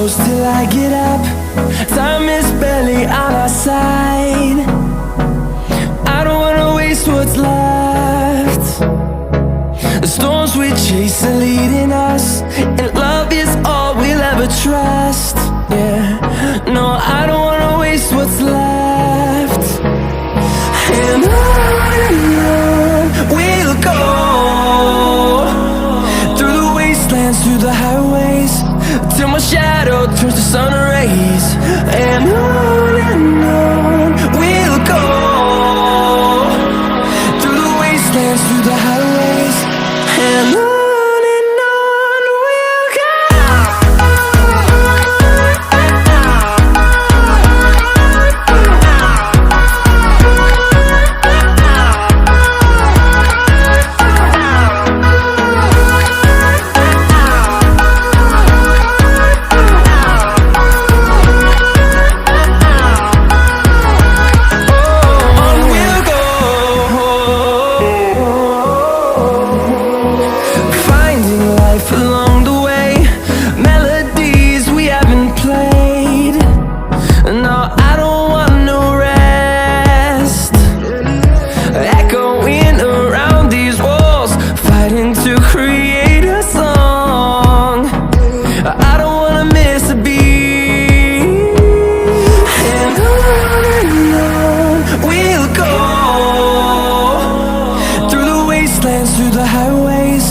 close till I get up. Time is barely on our side. I don't wanna waste what's left. The storms we chase are leading us, and love is all we'll ever trust. Yeah, no, I don't wanna waste what's left. And on we'll go, through the wastelands, through the highways, till my shadow turns to sun rays. And on we'll go, through the wastelands, through the highways, and on we'll go. Through the highways,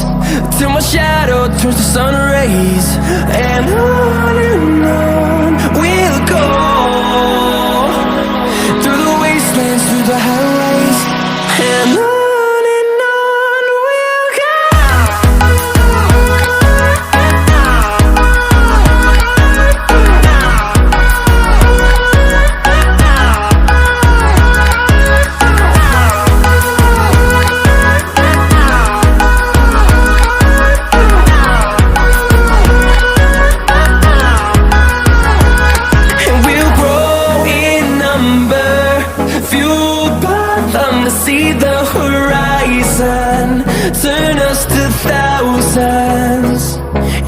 till my shadow turns to sun rays. And on we'll go, through the wastelands, through the highways, and on we'll go. See the horizon, turn us to thousands,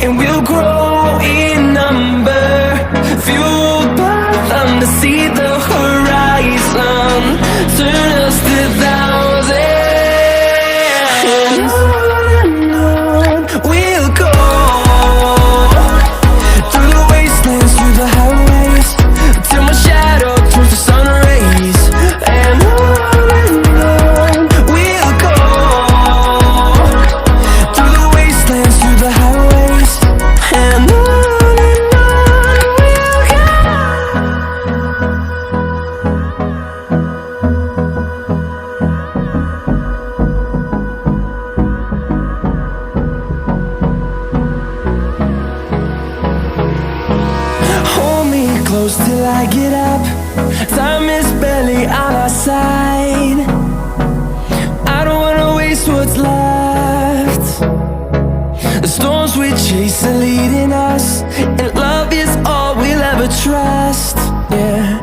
and we'll grow in number, fueled by them. To see the horizon, turn us to thousands, and on we'll go, through the wastelands, through the highways, till my shadow turns to sun rays. And close till I get up. Time is barely on our side. I don't wanna waste what's left. The storms we chase are leading us, and love is all we'll ever trust. Yeah,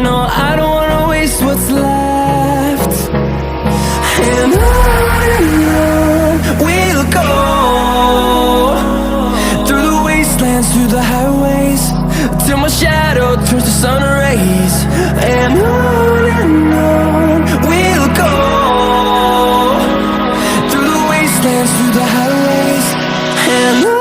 no, I don't wanna waste what's left. And on we'll go, through the wastelands, through the highways, till my shadow turns to sun rays. And on we'll go, through the wastelands, through the highways, and on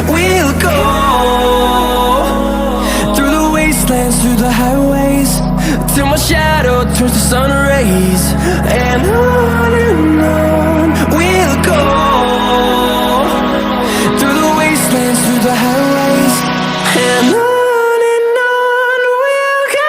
we'll go. Through the highways, till my shadow turns to sun rays. rise. And on we'll go, through the wastelands, through the highways. And on we'll go.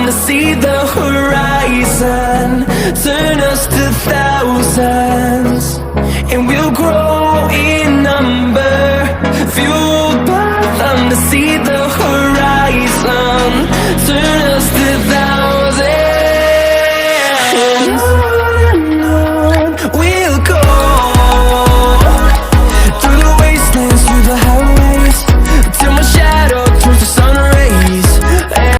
To see the horizon, turn us to thousands, and we'll grow in number, fueled by them to see